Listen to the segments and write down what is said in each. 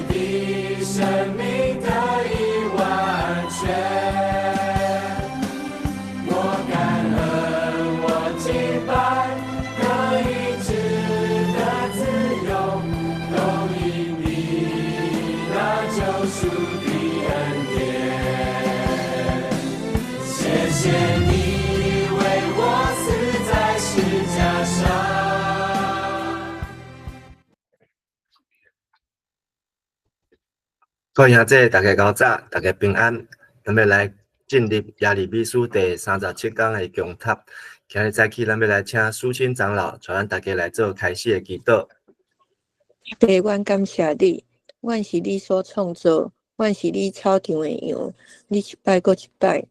的生命得以完全。我感恩，我敬拜，可以值得自由，都因你那救赎的恩典。谢谢你为我死在十架上。各位兄弟，大家早早，大家平安。咱要来进入耶利米书第37讲的讲塔。今日早起，咱要来请苏清长老带咱大家来做开始的祈祷。爸，阮感谢你，阮是你所创造，阮是你草场的羊，你一摆搁一摆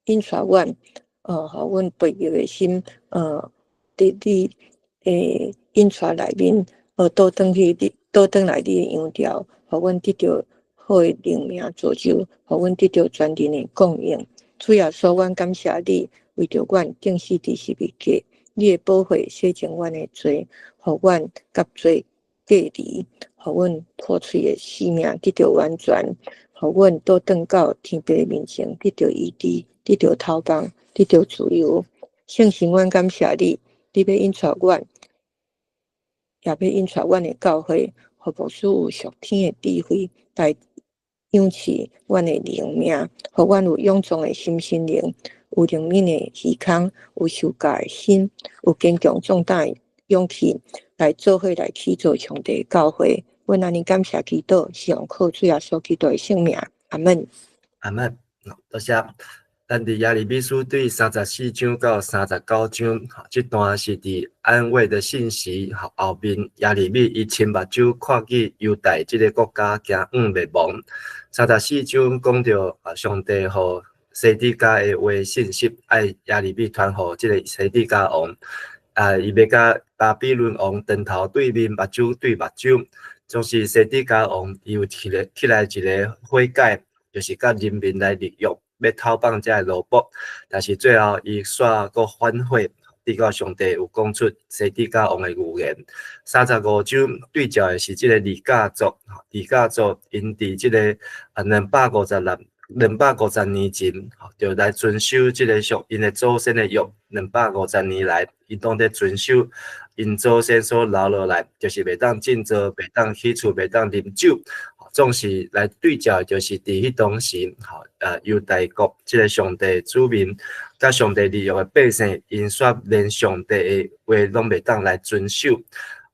引带阮，互阮培育的心，伫你的引带内面，倒转来你的羊条，互阮得到好的灵命造就，互阮得到全人的供应。主耶稣，阮感谢你，为着阮定死伫十字架，你的宝血洗净阮的罪，互阮甲罪隔离，互阮破碎的生命得到完全，互阮倒转到天父面前得到医治，得到头帮，得到自由。圣神，阮感谢你，你要引带阮，也要引带阮的教会，互牧师有属天的智慧来养持阮的灵命，互阮有勇壮的心灵，有灵敏的耳孔，有受教的心，有坚强壮大的勇气，来做伙来去做上帝的教会。阮安尼感谢祈祷，是用靠主耶稣基督的圣名。阿门。阿门。多谢。咱伫耶利米书第34章到39章，这段是伫安慰的信息后面，耶利米伊亲目睭看见犹大这个国家行袂亡。34章讲到上帝互西底家的话信息，爱耶利米传互这个西底家王，伊要甲巴比伦王长头对面，目睭对目睭。总是西底家王伊有起来一个悔改，就是甲人民来立约。要讨放这罗卜，但是最后伊煞搁反悔，直到上帝有讲出西底家王的预言。35章对照的是这个利甲族，利甲族因伫这个250年前，就来遵守这个因的祖先的约，250年来，因拢在遵守因祖先所留落来，就是袂当进灶，袂当起厝，袂当啉酒。总是来对照，就是伫迄当时，犹大国即个上帝子民，甲上帝立约的百姓，因煞连上帝的话拢袂当来遵守。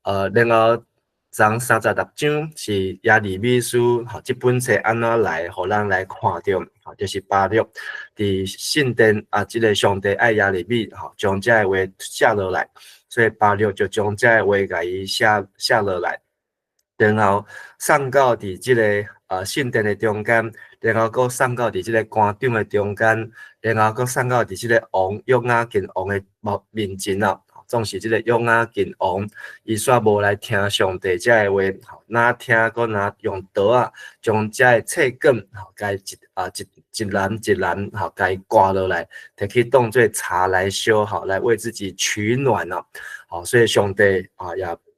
然后从36章是耶利米书，即本册安怎来，互人来看到，就是巴录伫圣殿即个上帝爱耶利米，将这个话写落来，所以巴录就将这个话甲伊写落来。然后送到伫即个圣殿的中间，然后搁送到伫即个官长的中间，然后搁送到伫即个王约雅斤王的面前啊。总是即个约雅斤王，伊煞无来听上帝这个话，哪听搁哪用刀啊，将这个册卷甲一篮一篮甲伊刮落来，摕去当做茶来烧，来为自己取暖啊。所以上帝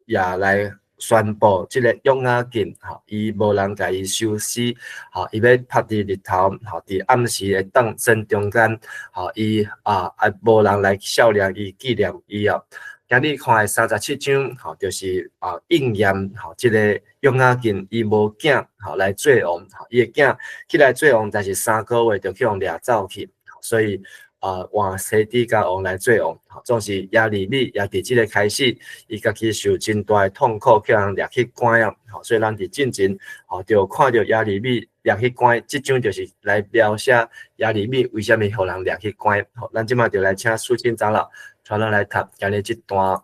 也来宣布即个约雅斤，伊无人甲伊收尸，伊要拍伫日头，伫暗时的当身中间，伊无人来孝念伊、纪念伊啊。今日看的37章，就是应验即个约雅斤伊无囝，来做王，伊的囝起来做王，但是3个月就去互掠走去，所以换西底家王来做王，总是耶利米也伫即个开始，伊家己受真大的痛苦，去人掠去关啊，所以咱伫进前，就看到耶利米掠去关，即章就是来描写耶利米为虾米互人掠去关。咱即马就来请苏清长老带咱来读今日即段，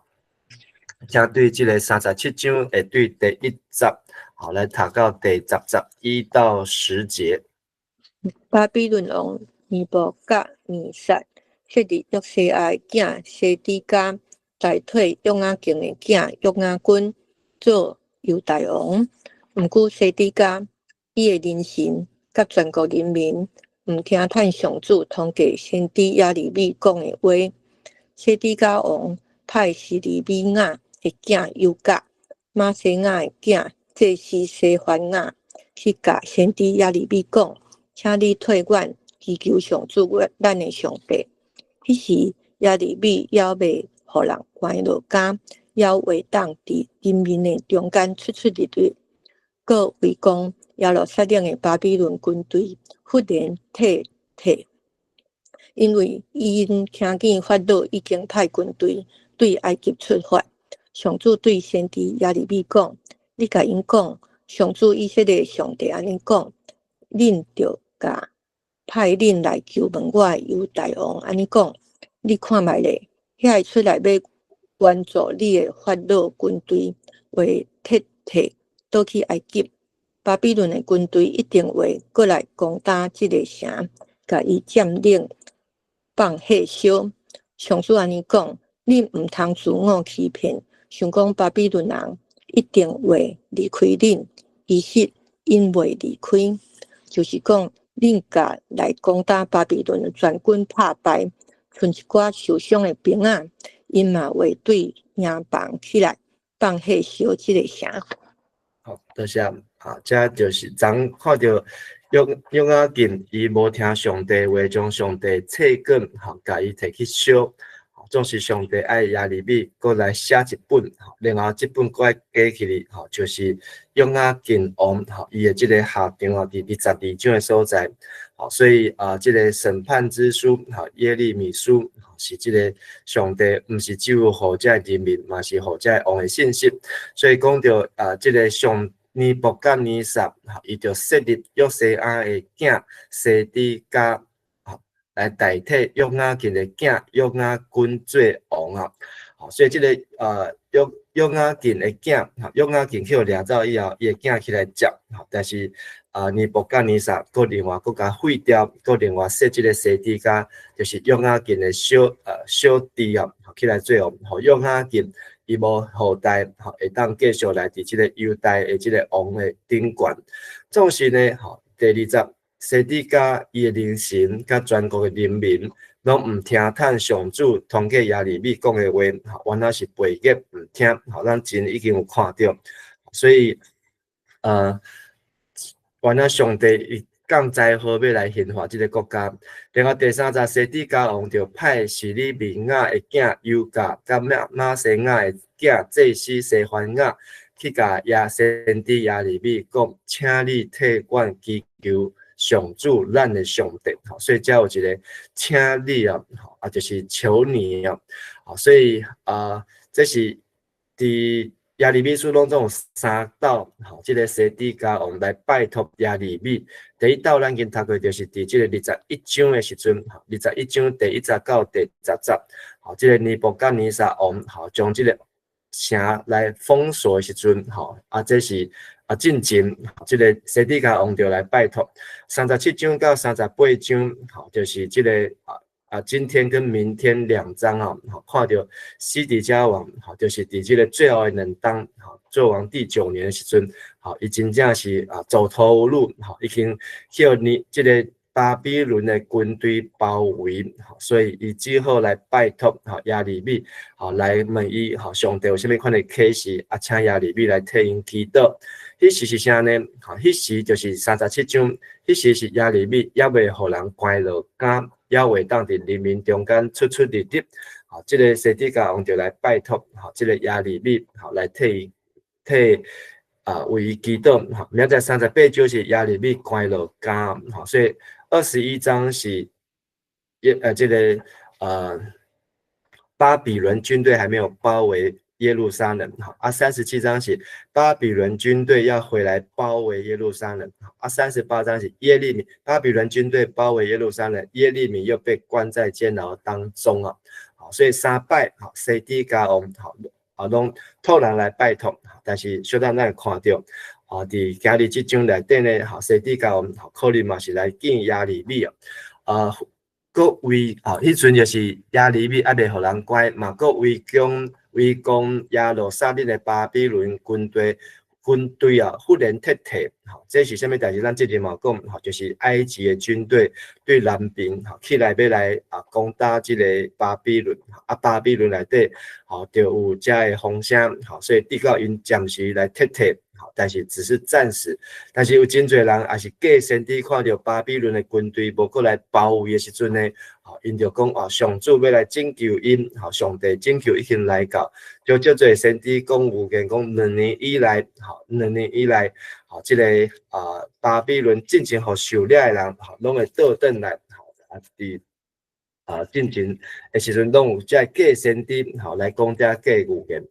请对即个37章会对第1节，来读到第10节1到10节。巴比伦王尼布甲尼撒设立约西亚的囝西底家，代替约雅斤的囝约雅斤做犹大王。毋过西底家伊的人神甲全国人民毋听趁上主通过先知耶利米讲的话。西底家王派西利米亚的囝犹甲、马西亚的囝这时西番雅去甲先知亚利米讲，请你退阮祈求上主咱的上帝。迄时亚利米也未互人关落监，也为当伫人民的中间出入入，各围攻耶路撒冷的巴比伦军队，忽然退，因为因听见法老已经派军队对埃及出发。上主对先知亚利米讲：“你甲因讲，上主以色列上帝安尼讲，恁着甲派恁来求问我的犹大王安尼讲，你看觅咧，遐会出来要援助你的法老军队，会退倒去埃及。巴比伦的军队一定会过来攻打这个城，甲伊占领，放火烧。上主安尼讲，恁毋通自我欺骗。”想讲巴比伦人一定会离开恁，其实因未离开，就是讲恁甲来攻打巴比伦全军拍败，剩一寡受伤的兵仔，因嘛会对营房起来放火烧这个城。好，多谢这就是昨看到约雅敬伊无听上帝话，将上帝册卷甲伊摕去烧。总是上帝爱亚利米，搁来写一本，然后这本搁爱加起哩，就是约雅敬王，伊的这个下场伫第12章的所在，所以这个审判之书，耶利米书，是这个上帝毋是只有互这人民，嘛是互这王的信息，所以讲到这个上尼布甲尼撒，伊就设立约西亚的囝西底家。来代替约雅敬的囝约雅斤做王啊！所以这个约雅敬的囝约雅敬去掠走以后，伊的囝起来接，但是尼布甲尼撒搁另外搁甲废掉，搁另外设这个西底家，就是约雅敬的小弟啊，起来做王。约雅敬伊无后代会当继续来伫这个犹大的这个王的顶悬。总是呢，第20。西底家伊的人神甲全国的人民，拢毋听趁上主通过亚利米讲的话，原来是背逆毋听，咱真已经有看到，所以原来上帝伊降灾祸要来兴化这个国家。然后第三十西底家王就派示利米亚的囝犹甲甲马西亚的囝祭司西番雅去甲先知亚利米讲，请你替阮祈求。上主，咱的上帝，所以才有一个请你就是求你所以这是伫亚利米书当中3道，这个西底家王来拜托亚利米。第一道咱已经读过，就是伫这个21章的时阵，21章第1节到第10节，这个尼布甲尼撒王将这个城来封锁的时阵，这是。进前，这个西底家王就来拜托，37章到38章，就是这个今天跟明天2章看到西底家王，就是伫这个最后的2当，做王第9年的时阵，伊真正是走投无路，已经叫你这个巴比伦的军队包围，所以伊只好来拜托亚利米，来问伊上帝有啥物款的启示，请亚利米来替因祈祷。迄时是啥呢？迄时就是37章，迄时是亚利米也未互人关落监，也未当伫人民中间出入入。这个西底家王就来拜托这个亚利米，来替为伊祈祷。明仔38章是亚利米关落监，所以21章是这个巴比伦军队还没有包围。耶路撒冷37章是巴比伦军队要回来包围耶路撒冷38章是耶利米巴比伦军队包围耶路撒冷，耶利米又被关在监牢当中所以3摆西底家王拢托人来拜托，但是小等咱看到伫今日这章内底呢，西底家王可能嘛是来见亚利米各位迄阵就是亚利米还未互人关嘛，各位围攻耶路撒冷的巴比伦军队忽然退，这是啥物代志？咱之前嘛讲，就是埃及的军队对南边起来要来攻打这个巴比伦，巴比伦内底就有遮的风声，所以直到因暂时来退，但是只是暂时。但是有真侪人也是假先知看到巴比伦的军队无过来包围的时阵呢，因就讲上主要来拯救因，上帝拯救已经来到，就叫做先知讲有言讲2年以来，这个巴比伦进前互受掠的人，拢会倒转来，伫进前的时阵，拢有这假先知来讲这假预言，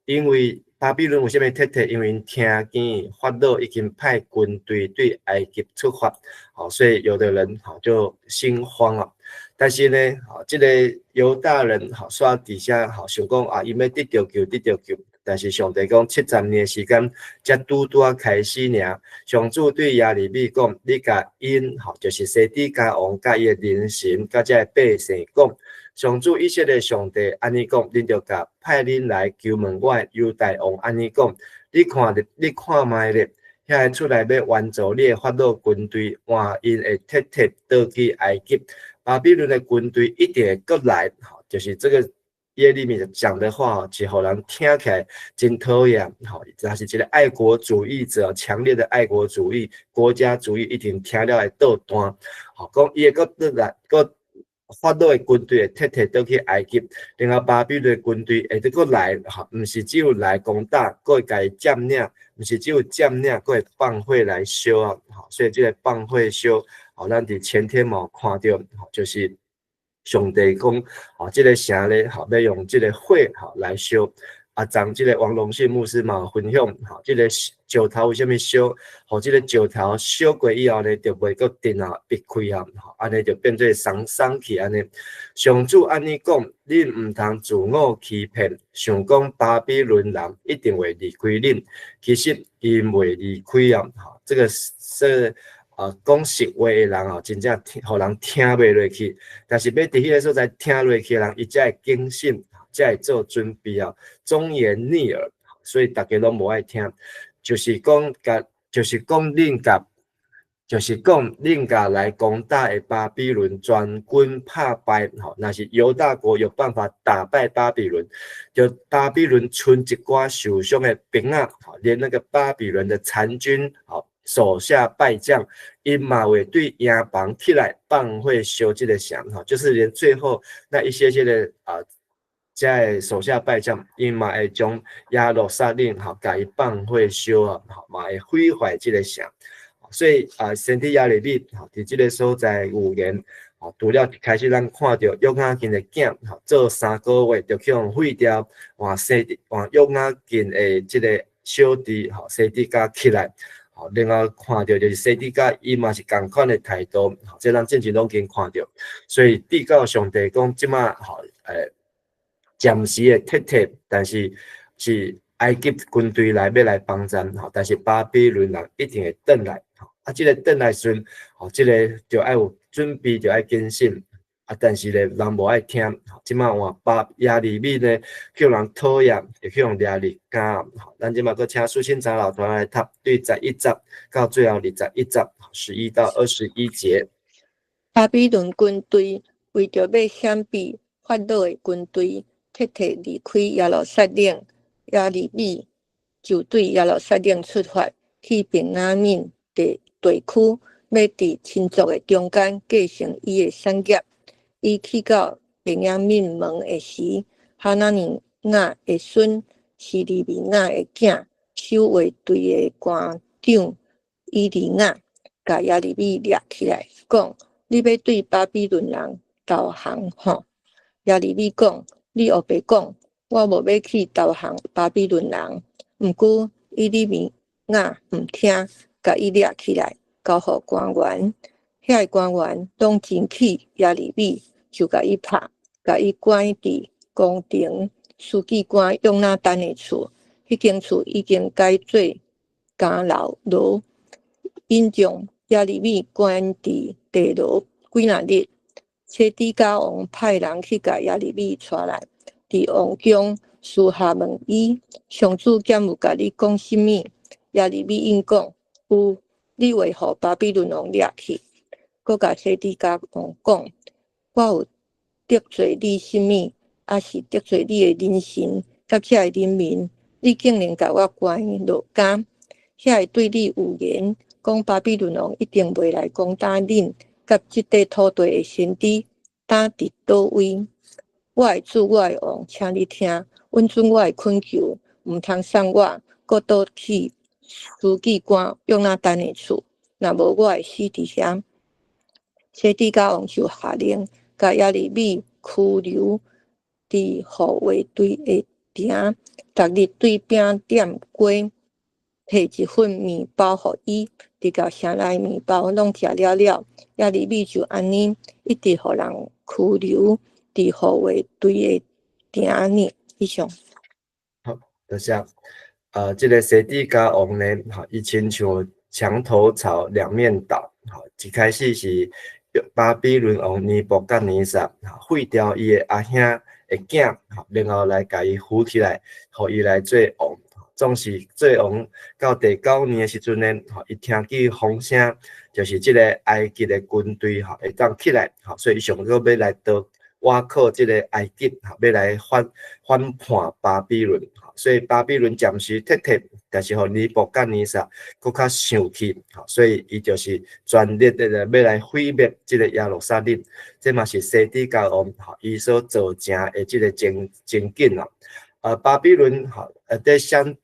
因为巴比伦有啥物特特？因为听见法老已经派军队对埃及出发，所以有的人就心慌了。但是呢，这个犹大人煞底下想讲因要得到救，但是上帝讲70年时间才拄开始尔。上主对亚利米讲：你甲因就是西底家王甲伊的人神，甲这百姓讲。上主以色列上帝安尼讲，恁就甲派恁来求问我犹大王安尼讲，你看卖咧，遐出来要援助你的法老军队，换因会特特倒去埃及，巴比伦的军队一定会过来，就是这个耶利米讲的话，是互人听起来真讨厌，他是一个爱国主义者，强烈的爱国主义、国家主义，一定听了会倒弹，讲伊会搁倒来，搁法老的军队会特特倒去埃及，然后巴比伦军队会搁来，毋是只有来攻打，搁会甲伊占领，毋是只有占领，搁会放火来烧啊！所以这个放火烧，咱伫前天嘛看到，就是上帝讲，这个城咧，要用这个火来烧。昨这个王荣信牧师嘛分享，这个石头为什么烧？这个石头烧过以后呢，就袂搁电闭开安尼就变做松去安尼。上主安尼讲，恁毋通自我欺骗，想讲巴比伦人一定会离开恁，其实因袂离开这个讲实话的人真正互人听袂落去，但是要伫迄个所在听落去的人，伊才会警醒。才会做准备忠言逆耳，所以大家拢无爱听。就是讲恁甲来攻打的巴比伦全军怕败，那是犹大国有办法打败巴比伦，就巴比伦剩一寡受伤的兵连那个巴比伦的残军手下败将，因嘛会对营房起来放火烧这个城，就是连最后那一些的在手下败将，因嘛会将亚罗撒冷甲伊放火烧嘛会毁坏这个城。所以先知亚利米伫这个所在有言，除了开始咱看到约雅斤的囝做3个月就去用废掉，换约雅斤的这个小弟西底家起来。另外看到就是西底家伊嘛是同款的态度，这咱之前拢已经看到。所以祷告上帝讲，即马暂时的特特，但是是埃及军队来要来帮战，但是巴比伦人一定会转来，这个转来时阵，这个就要有准备，就要谨慎，但是咧人无爱听，即马换亚利米呢，叫人讨厌，也叫人掠日干，咱即马搁请苏清长老团来读对11节到最后21节，11到21节。巴比伦军队为着要闪避法老的军队，特特离开耶路撒冷，亚利米就对耶路撒冷出发，去便雅悯地区，要伫亲族的中间继承伊的产业。伊去到便雅悯门的时，哈拿尼亚的孙希利米亚的囝守卫队的官长伊利亚，甲亚利米掠起来，讲：你要对巴比伦人投降吼？亚利米讲：你后白讲，我无要去投降巴比伦人。毋过伊利米亚毋听，甲伊掠起来，交互官员。遐个官员拢真气亚利米，就甲伊拍，甲伊关伫宫廷书记官约拿单的厝。迄间厝已经改做监牢牢，因将亚利米关伫地牢几若日。西底家王派人去甲亚利米带来，伫王宫私下问伊：上主敢有甲你讲甚物？亚利米应讲：有，你为何巴比伦王掠去？搁甲西底家王讲：我有得罪你甚物？还是得罪你的人神，甲这人民？你竟然甲我关落监？遐会对你有言，讲巴比伦王一定袂来攻打恁，甲即块土地的先知打伫倒位。我的主，我的王，请你听，稳准我的恳求，毋通送我，搁倒去书记官约拿单的厝，若无我会死伫遐。西底家王就下令，甲亚利米拘留伫护卫队的埕，逐日对饼点过，摕一份面包互伊，直到城内面包拢食了了，亚利米就安尼一直互人拘留伫护卫队的埕呢。以上。好，多谢。这个西底家王呢，伊亲像墙头草两面倒。一开始是巴比伦王尼布甲尼撒废掉伊的阿兄的囝，然后来甲伊扶起来，互伊来做王。总是做王到第9年的时阵呢，伊听见风声，就是这个埃及的军队会当起来，所以想要来到瓦靠这个埃及，要来反叛巴比伦。所以巴比伦暂时撤退，但是互尼布甲尼撒搁较生气，所以伊就是全力的要来毁灭这个耶路撒冷。这嘛是西底家王伊所做成的这个情景啦。巴比伦在相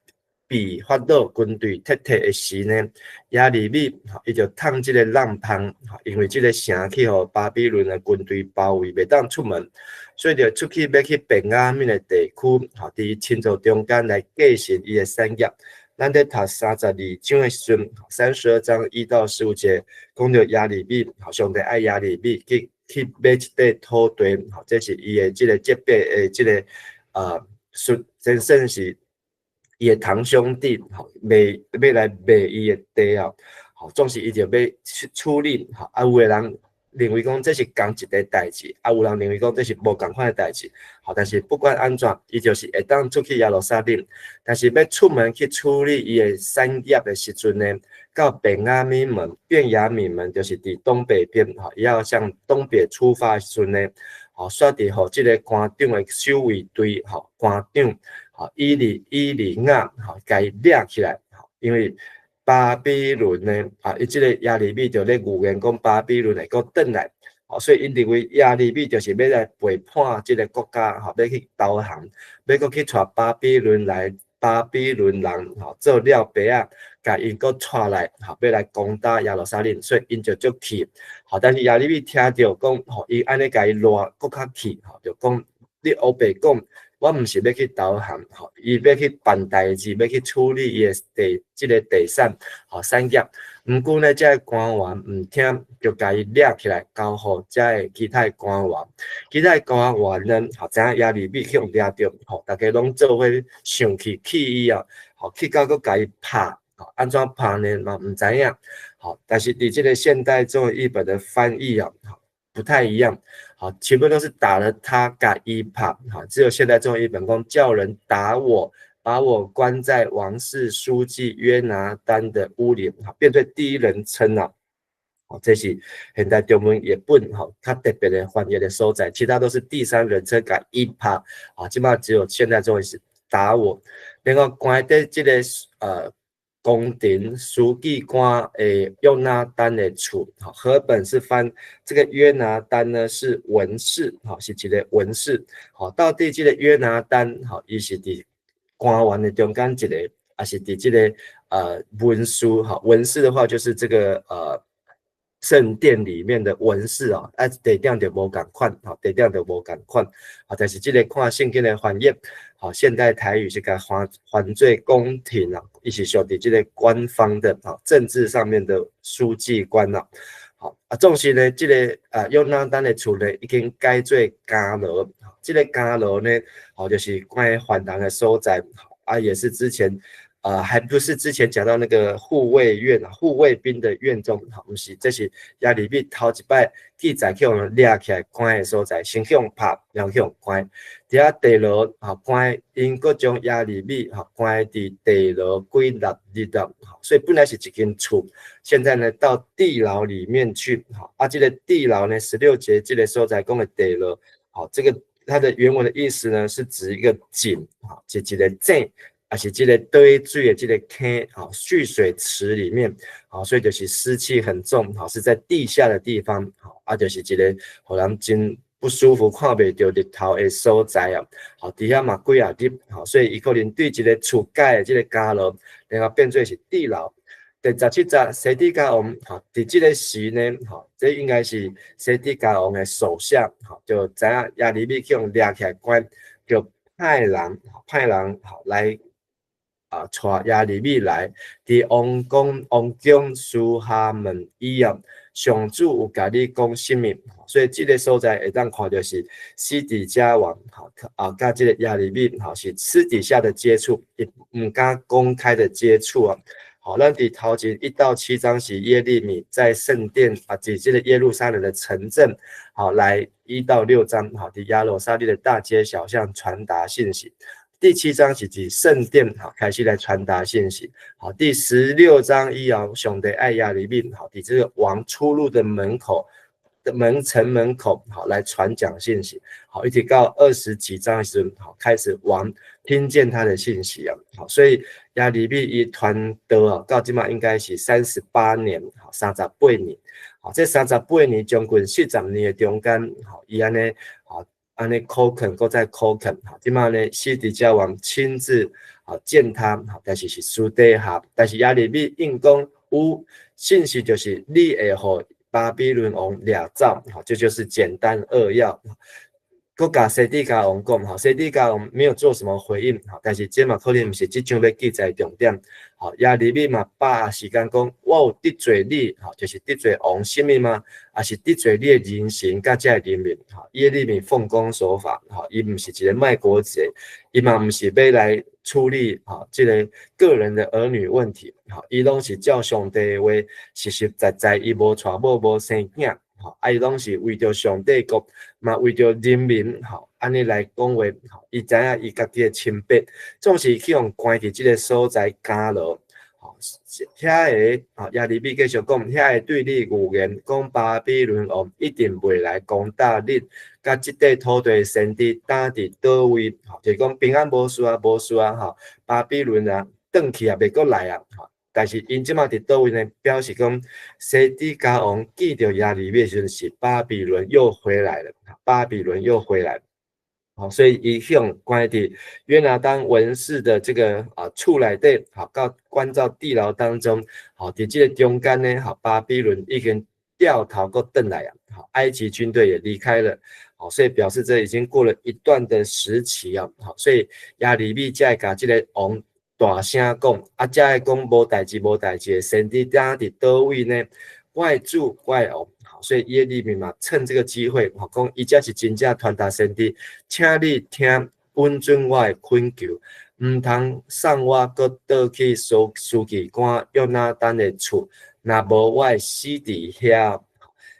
比法老军队撤退的时呢，亚利米伊就趁这个浪芳，因为这个城去互巴比伦的军队包围，袂当出门。所以就出去要去便雅悯的地区，伫亲族中间来继承伊的产业。咱在读32章的时阵，32章1到15节，讲到亚利米，上帝爱亚利米去买一块土地，这是伊的这个接辈的这个真正是伊的堂兄弟，要来卖伊的地啊，总是伊就要处理，有的人认为讲这是同一个代志，有人认为讲这是无同款的代志。但是不管安怎，伊就是会当出去耶路撒冷，但是要出门去处理伊的产业的时阵呢，到便雅悯门就是伫东北边，要向东北出发的时阵呢，刷伫互这个官长的守卫队，官长伊利亚，甲伊掠起来，因为巴比伦呢，伊即个亚利米就咧预言讲巴比伦会阁转来，所以因认为亚利米就是要来背叛即个国家，要去投降，要阁去带巴比伦人做了白啊，甲因阁带来，要来攻打耶路撒冷，所以因就足气，但是亚利米听到讲，伊安尼甲伊赖，阁较气，就讲你乌白讲。我毋是要去投降，伊要去办代志，要去处理伊的这个地产业。毋过呢，这个官员毋听，就甲伊掠起来，交互这其他官员。其他官员呢，知影亚利米去掠着，大家拢做伙生气，气伊啊，气到阁甲伊拍，安怎拍呢？嘛毋知影。但是伫这个现代中文译本的翻译啊，不太一样。全部都是打了他甲伊拍，只有现代中文译本讲叫人打我，把我关在王室书记约拿单的屋里，变作第一人称啊。这是现代中文译本较特别的翻译的所在，其他都是第三人称甲伊拍，基本上只有现代中文是打我。另外关在这个宫廷书记官约拿单的厝，和本是翻这个约拿单呢是文士，是一个文士。到底这个约拿单，伊是伫官员的中间一个，还是伫这个文书？文士的话就是这个圣殿里面的文士地点就无共款，地点就无共款。但是这个看圣经的翻译，现代台语是甲犯罪宫廷啊，伊是属伫这个官方的政治上面的书记官啦。总是呢，这个约拿单的厝呢已经改做监牢，这个监牢呢，就是关于反人的所在也是之前。还不是之前讲到那个护卫兵的院中，不是，这是亚利米头一摆记载去用掠起来关的所在，先去用拍，然后去用关。伫遐地牢关，因各将亚利米关伫地牢几6日的，所以本来是一间厝，现在呢到地牢里面去。这个地牢呢，16节这个所在讲的地牢，这个它的原文的意思呢是指一个井，一个井。还是这个堆水的这个坑蓄水池里面，所以就是湿气很重，是在地下的地方，就是一个互人真不舒服，看袂到日头的所在啊，底下嘛几啊日，所以伊可能对一个厝改的这个家楼，然后变做是地牢。第17集西底家王，伫这个时呢，这应该是西底家王的手下，就知影亚利米去用抓起来关，就派人来带亚利米来，伫王宫私下问以后，上主有甲你讲什么？所以这个所在会当看到是西底家王，甲这个亚利米，是私底下的接触，也唔敢公开的接触啊。好，咱伫头前1到7章是耶利米在圣殿即这个耶路撒冷的城镇，来1到6章，伫亚罗撒利的大街小巷传达信息。第7章是指圣殿开始来传达信息。第16章以后，上帝爱亚利米，伫这个王出入的门口的城门口，来传讲信息。一直到20几章的时候，开始王听见他的信息所以亚利米伊传道到即马应该是38年，38年。这38年将近40年的中间，伊安尼苦恳，搁再苦恳。即马呢，西底家王亲自见他，但是是私底下，但是亚利米应讲有信息，就是你会互巴比伦王掠走，这就是简单扼要。搁甲西底家王讲，西底家王没有做什么回应，但是这嘛可能不是这章要记载重点。亚利米嘛把时间讲，我有得罪你，就是得罪王什么吗？还是得罪你的人心，甲这人民？耶利米奉公守法，伊不是一个卖国贼，伊嘛不是要来处理这个个人的儿女问题，伊拢是照上帝的话，实实在在，伊无娶某无生囝。伊拢是为着上帝国，嘛为着人民，安尼来讲话，伊知影伊家己的清白，总是去用关伫即个所在监牢。遐个亚利米继续讲，遐个对你预言，讲巴比伦王一定袂来攻打你，甲即块土地先知打伫倒位，就是讲平安无事啊，无事啊，巴比伦啊，转去也袂阁来啊。但是因即马伫倒位呢，表示讲西底家王记着亚利米时是巴比伦又回来了，巴比伦又回来了。所以伊向关伫约拿单文士的这个厝内底，到关到地牢当中，伫这个中间呢，巴比伦已经掉头搁转来啊，埃及军队也离开了，所以表示这已经过了一段的时期啊，所以亚利米才会甲这个王大声讲，才会讲无代志无代志，先知打伫倒位呢？我的主，我的王。所以耶利米嘛，趁这个机会，讲伊才是真正传达先知，请你听稳准我的恳求，唔通送我搁倒去书记官约拿单的厝，若无我会死伫遐。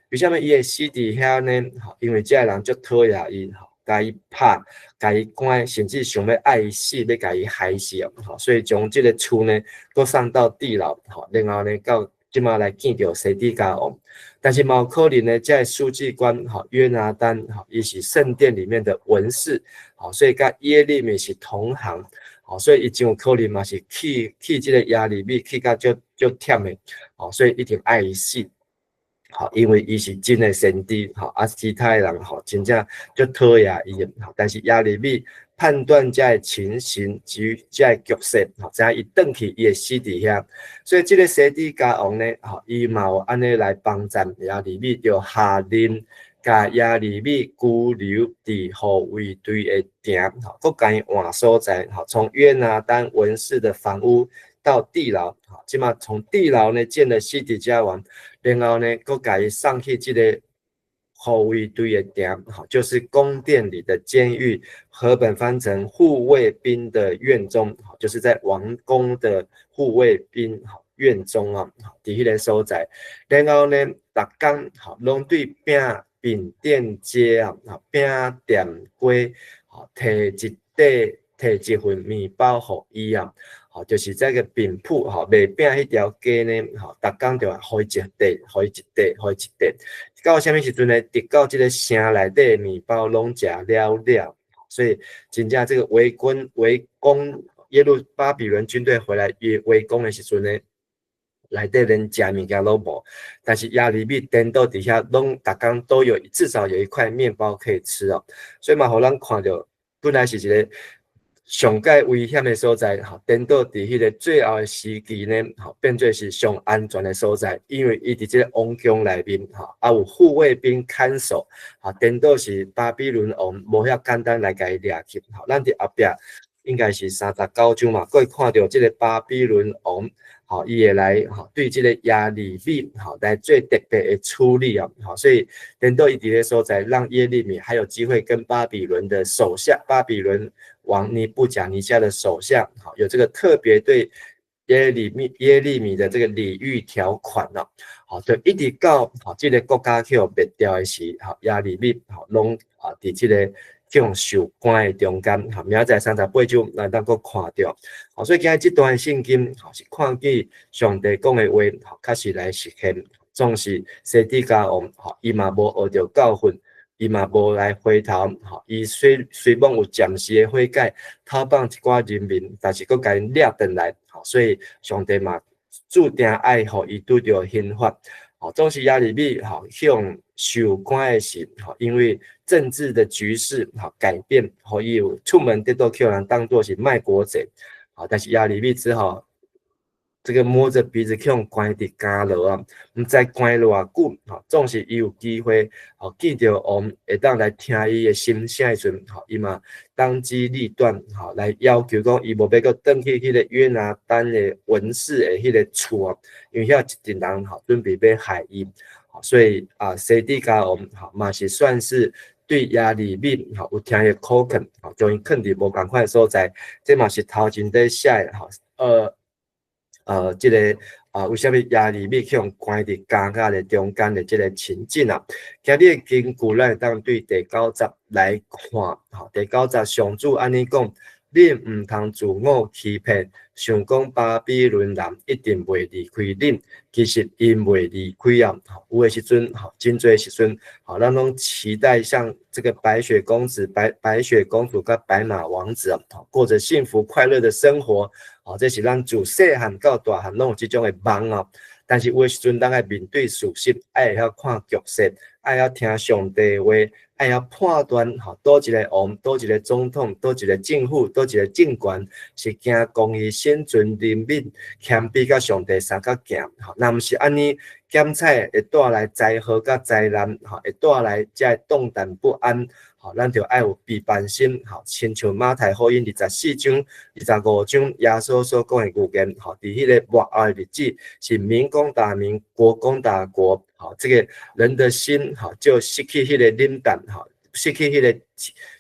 为什么伊会死伫遐呢？因为这个人足讨厌伊，甲伊拍，甲伊关，甚至想要爱伊死，要甲伊害死所以将这个厝呢，搁送到地牢，然后呢，到即马来见到西底家王。但是冇可能呢，在书记官约拿单伊是圣殿里面的文士，所以甲耶利米是同行，所以伊真有可能嘛是去这个亚利米去甲足忝的，所以一定爱伊死，因为伊是真的先知，其他的人真正足讨厌伊的，但是亚利米判断这个情形及这个局势，知影伊转去伊会死伫遐，所以这个西底家王呢，伊嘛有安尼来帮赞亚利米，就下令甲亚利米拘留伫护卫队的埕，搁甲伊换所在，从约拿单文士的房屋到地牢，即马从地牢呢见了西底家王，然后呢，搁甲伊送去这个护卫队的埕，就是宫殿里的监狱，和本翻成护卫兵的院中，就是在王宫的护卫兵院中伫迄个所在。然后呢，逐天拢对饼店街饼店街摕一份面包互伊就是这个饼铺卖饼迄条街呢，逐天就互伊一块，到什么时阵呢？直到这个城内底的面包拢食了，所以真正这个围攻巴比伦军队回来围攻的时阵呢，内底连食物件都无，但是亚利米颠倒底下拢逐工都有至少有一块面包可以吃哦，所以嘛，互咱看到本来是一个上界危险的所在，颠倒伫迄个最后的时期呢，变做是上安全的所在，因为伊伫这个王宫内面，有护卫兵看守，颠倒是巴比伦王无遐简单来甲伊掠去，咱伫后壁应该是39章嘛，可以看到这个巴比伦王。伊会来对这个亚利米来做特别的处理啊，所以等到伊伫个所在，让耶利米还有机会跟巴比伦的手下，巴比伦王尼布甲尼撒的手下，有这个特别对耶利米的这个礼遇条款呢，就一直到这个国家去灭掉的时，亚利米拢伫这个。种受关的中间，明仔载38章咱当阁看到，所以今日这段圣经是看见上帝讲的话，确实来实现。总是西底家王，伊嘛无学着教训，伊嘛无来回头，伊虽然有暂时的悔改，讨放一寡人民，但是阁甲因掠转来，所以上帝嘛注定爱互伊拄着刑罚。总是亚利米向受关的时，因为政治的局势改变，伊有出门得到叫人当作是卖国贼，但是亚利米只好这个摸着鼻子向关伫家落啊，毋知关偌久，总是伊有机会，记着王会当来听伊的心声的时阵，伊嘛当机立断，来要求讲伊无要阁转去迄个约拿单的文士的迄个厝啊，因为遐一群人准备要害伊，所以西底家王嘛是算是对亚利米有听伊口肯，将伊肯伫无共款的所在，这嘛是头前在写的这个为什么亚利米去用关伫家家的中间的这个情境啊？今日的经句咱当对第9节来看，第9节上主安尼讲，恁毋通自我欺骗，想讲巴比伦人一定袂离开恁，其实因袂离开啊。有的时阵，真侪时阵，咱拢期待像这个白雪公子、白雪公主跟白马王子过着幸福快乐的生活。这是咱自细汉到大汉拢有这种的梦啊，但是有的时阵，咱爱面对事实，爱晓看局势，爱晓听上帝的话，爱晓判断倒一个王，倒一个总统，倒一个政府，倒一个政权是行公义、生存、人民、谦卑甲上帝三角行。若毋是安尼，检测会带来灾祸甲灾难，会带来这动荡不安。咱就爱有备办心，亲像马太福音24章、25章，耶稣所讲的预言，伫迄个末后的日子，是民攻打民，国攻打国，这个人的心，就失去迄个冷淡，失去迄个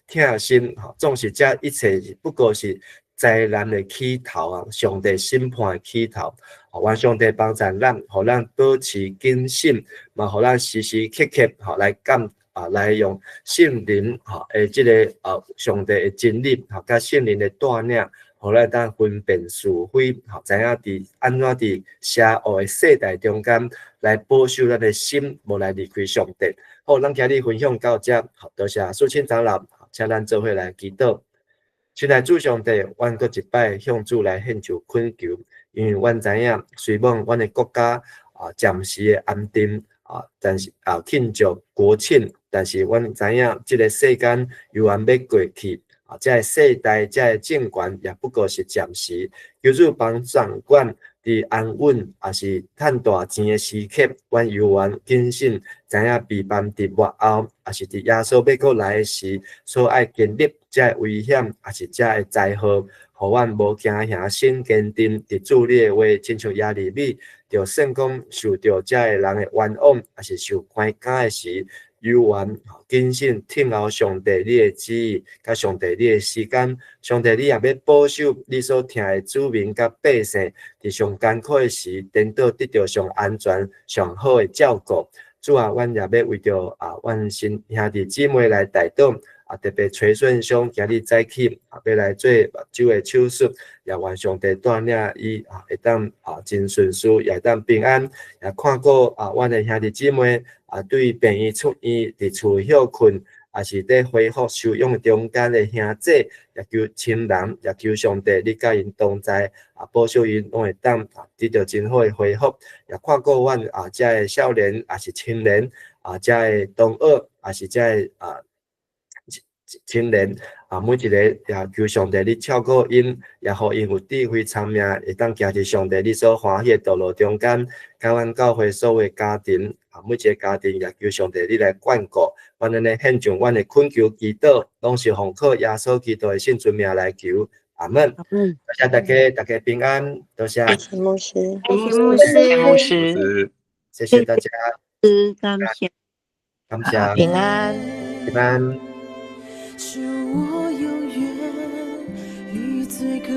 疼心，总是这一切不过是灾难的起头啊！上帝审判的起头，愿上帝帮助咱，互咱保持警醒，嘛，互咱时时刻刻来来用圣灵这个上帝的真理甲圣灵的带领，互咱当分辨是非，知影伫安怎伫邪恶的世代中间来保守咱的心，无来离开上帝。好，咱今日分享到这，多谢苏清长老，请咱做伙来祈祷。亲爱主上帝，阮搁一摆向主来献上恳求，因为阮知影，虽望阮的国家暂时的安定但是庆祝国庆，但是阮知影，这个世间犹原要过去这个世代，这个政权也不过是暂时。求主帮掌管伫安稳，也是赚大钱的时刻，阮犹原谨慎，知影备办伫末后，也是伫耶稣要过来的时，所爱经历这个危险，也是这个灾祸，互阮无惊吓，心坚定，伫主你的话，亲像亚利米，着算讲受着这个人的冤枉，也是受关押的时，犹原谨慎听候上帝你的旨意，甲上帝你的时间，上帝你也要保守你所听的子民甲百姓，伫上艰苦的时，颠倒得到上安全、上好的照顾。主啊，阮也要为着阮兄弟姊妹来代祷。特别崔顺兄今日早起要来做目睭的手术，也愿上帝带领伊会当真顺遂，也会当平安。也看过阮的兄弟姊妹对病院出院伫厝休困，也是在恢复收养中间的兄姐，也求亲人，也求上帝你甲因同在，保守因拢会当得到真好的恢复，也看顾阮遮的少年，也是青年，遮的同学，也是遮的青年，每一个也求上帝你照顾因，也互因有智慧聪明，会当行伫上帝你所欢喜的道路中间，甲阮教会所有的家庭，每一个家庭也求上帝你来眷顾，阮安尼献上阮的恳求祈祷，拢是奉靠耶稣基督的圣尊名来求，阿门。多谢大家，大家平安，多谢。谢谢牧师，谢谢牧师，谢谢大家，感谢，感谢，平安，平安。是我永远与罪隔